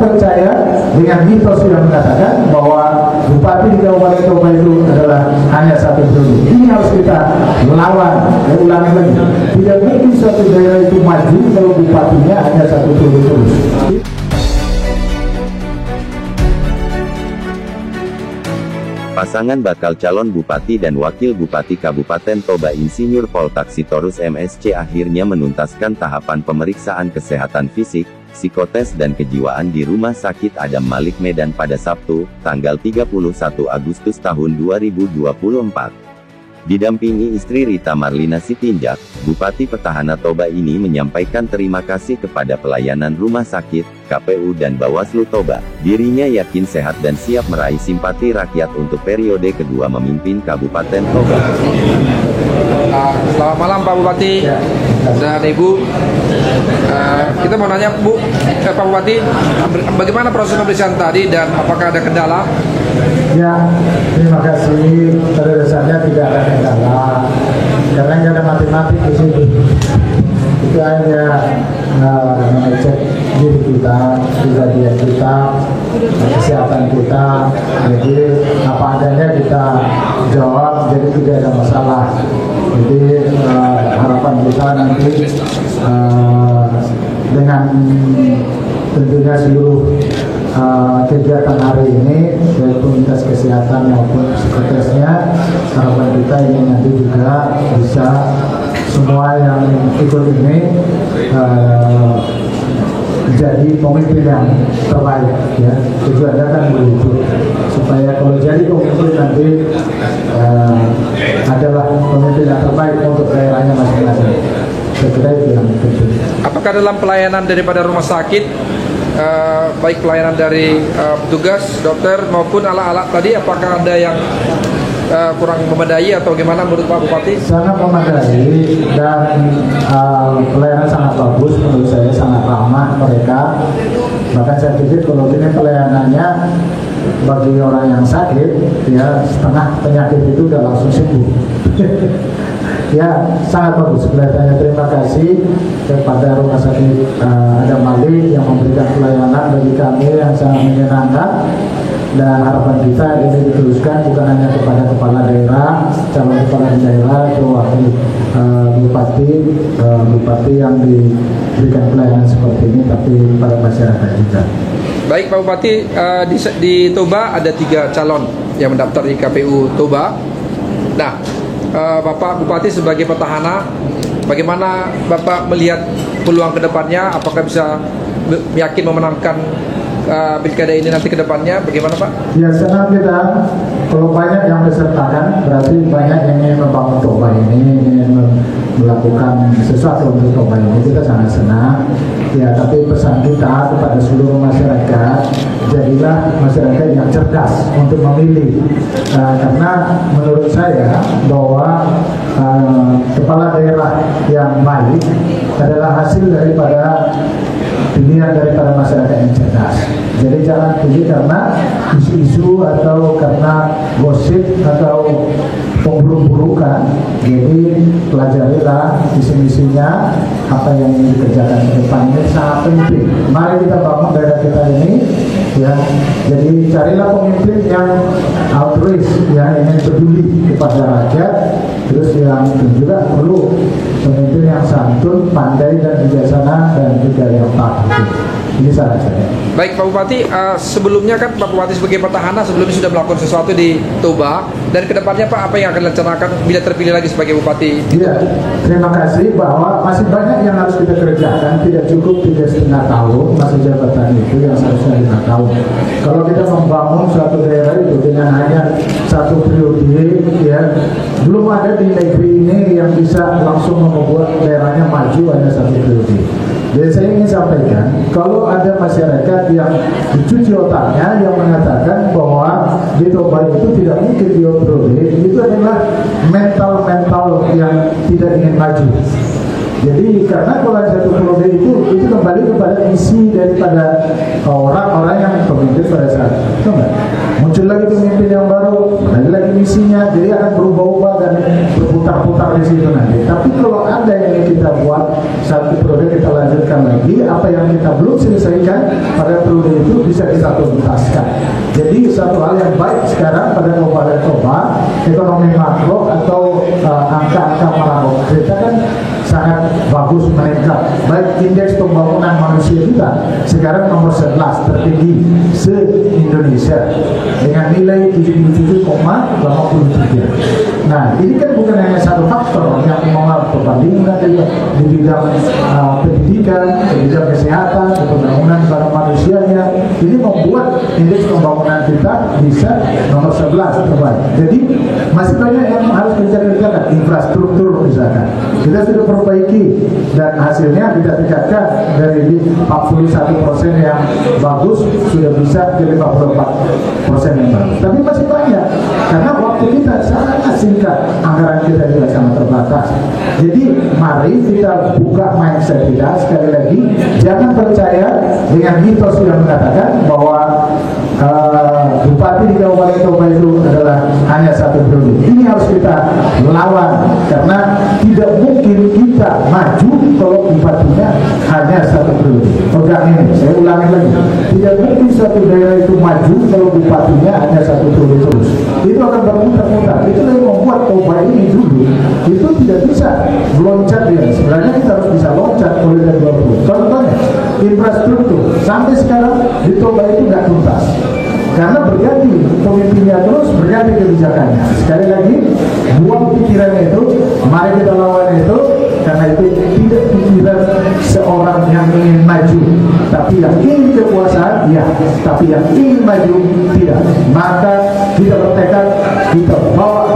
percaya dengan mitos yang mengatakan bahwa bupati di Kabupaten Toba itu adalah hanya satu periode. Ini harus kita lawan. Saya ulangi lagi, tidak mungkin suatu daerah itu maju kalau bupatinya hanya satu periode terus. Pasangan bakal calon Bupati dan Wakil Bupati Kabupaten Toba Insinyur Pol Taksitorus MSC akhirnya menuntaskan tahapan pemeriksaan kesehatan fisik, psikotes dan kejiwaan di Rumah Sakit Adam Malik Medan pada Sabtu, tanggal 31 Agustus tahun 2024. Didampingi istri Rita Marlina Sitinjak, Bupati Petahana Toba ini menyampaikan terima kasih kepada pelayanan rumah sakit, KPU dan Bawaslu Toba. Dirinya yakin sehat dan siap meraih simpati rakyat untuk periode kedua memimpin Kabupaten Toba. Selamat malam Pak Bupati dan Ibu. Kita mau nanya Pak Bupati, bagaimana proses pemeriksaan tadi dan apakah ada kendala? Ya, terima kasih. Pada dasarnya tidak ada kendala, karena nggak ada matematik di sini. Itu hanya mengecek diri kita, pribadian kita, kesehatan kita. Jadi apa adanya kita jawab, jadi tidak ada masalah. Jadi harapan kita nanti dengan tentunya seluruh kegiatan hari ini, baik lintas kesehatan maupun psikotesnya, harapan kita ini nanti juga bisa semua yang ikut ini jadi pemimpin yang terbaik, ya. Tujuannya kan begitu, supaya kalau jadi pemimpin nanti adalah pemimpin yang terbaik untuk daerahnya masing-masing. Saya kira itu yang penting. Apakah dalam pelayanan daripada rumah sakit, baik pelayanan dari petugas, dokter maupun alat-alat tadi, apakah ada yang kurang memadai atau gimana menurut Pak Bupati? Sangat memadai dan pelayanan sangat bagus menurut saya, sangat ramah mereka. Bahkan saya pikir kalau ini pelayanannya bagi orang yang sakit, ya setengah penyakit itu udah langsung sembuh. Ya, sangat bagus kelihatannya. Terima kasih kepada Rumah Sakit Adam Malik yang memberikan pelayanan bagi kami yang sangat menyenangkan. Dan harapan kita ini diteruskan bukan hanya kepada kepala daerah, calon kepala daerah, atau wakil bupati yang diberikan pelayanan seperti ini, tapi pada masyarakat juga. Baik Pak Bupati, di Toba ada 3 calon yang mendaftar di KPU Toba. Nah, Bapak Bupati sebagai petahana, bagaimana Bapak melihat peluang ke depannya? Apakah bisa yakin memenangkan pilkada ini nanti ke depannya? Bagaimana Pak? Ya, senang kita. Kalau banyak yang disertakan, berarti banyak yang ingin membangun Toba ini, ingin melakukan sesuatu untuk Toba ini. Kita sangat senang. Ya, tapi pesan kita kepada seluruh masyarakat, jadilah masyarakat yang cerdas untuk memilih. Karena menurut saya bahwa kepala daerah yang baik adalah hasil daripada pilihan daripada masyarakat yang cerdas. Jadi jangan pilih karena isu-isu atau karena gosip atau pemburuk-burukan. Jadi pelajarilah visi-misinya, apa yang ingin dikerjakan ke depan ini sangat penting. Mari kita bangun daerah kita ini, ya. Jadi carilah pemimpin yang altruis, yang ingin peduli kepada rakyat. Terus yang juga perlu pemimpin yang santun, pandai dan bijaksana, dan juga yang patuh. Ini saran saya. Baik Pak Bupati, sebelumnya kan Pak Bupati sebagai petahana sebelumnya sudah melakukan sesuatu di Toba, dan kedepannya Pak apa yang akan dilaksanakan bila terpilih lagi sebagai Bupati? Iya, terima kasih bahwa masih banyak yang harus kita kerjakan. Tidak cukup 3,5 tahun masa jabatan itu, yang seharusnya 5 tahun. Kalau kita membangun suatu daerah itu dengan hanya satu periode, ya, belum ada di negeri ini yang bisa langsung membuat daerahnya maju hanya satu periode. Jadi saya ingin sampaikan, kalau ada masyarakat yang dicuci otaknya, yang mengatakan bahwa di Toba itu tidak mungkin periode, itu adalah mental yang tidak ingin maju. Jadi karena kalau satu periode itu kembali kepada isi daripada orang-orang yang pemimpin pada saat itu, muncul lagi pemimpin yang baru, lagi misinya, jadi akan berubah-ubah dan berputar-putar di situ nanti. Tapi kalau ada yang kita buat satu periode, kita lanjutkan lagi. lagi apa yang kita belum selesaikan pada periode itu bisa kita tuntaskan. Jadi satu hal yang baik sekarang pada Kabupaten Toba, ekonomi makro atau angka-angka makro kita kan sangat bagus meningkat. Baik indeks pembangunan manusia kita sekarang nomor 11 tertinggi se-Indonesia dengan nilai 77,83. Nah, ini kan bukan hanya satu faktor yang mempengaruhi perbandingan di bidang pendidikan, di bidang kesehatan, di pembangunan pada manusianya. Ini membuat indeks pembangunan kita bisa nomor 11 terbaik. Jadi masih banyak yang harus kita kerjakan. Infrastruktur misalkan kita sudah perbaiki dan hasilnya kita tingkatkan dari 41% yang bagus sudah bisa ke 54% yang bagus. Tapi masih banyak karena waktu kita sangat singkat, anggaran kita juga sangat terbatas. Jadi mari kita buka mindset kita sekali lagi, jangan percaya dengan mitos yang mengatakan bahwa bupati di Kabupaten Toba itu adalah hanya satu periode. Ini harus kita lawan karena tidak mungkin kita maju kalau bupatinya hanya satu periode. Pegang ini, saya ulangi lagi, tidak mungkin suatu daerah itu maju kalau bupatinya hanya satu periode terus. Itu akan berputar-putar. Itu yang membuat Toba ini dulu itu tidak bisa meloncat dia. Sebenarnya kita harus bisa loncat oleh 20. Contohnya infrastruktur sampai sekarang di Toba itu nggak tuntas. Karena berganti pemimpinnya terus, berganti kebijakannya. Sekali lagi, buang pikirannya itu, mari kita lawan itu, karena itu tidak pikiran seorang yang ingin maju, tapi yang ingin kekuasaan, ya, tapi yang ingin maju tidak. Maka kita bertekad, kita bawa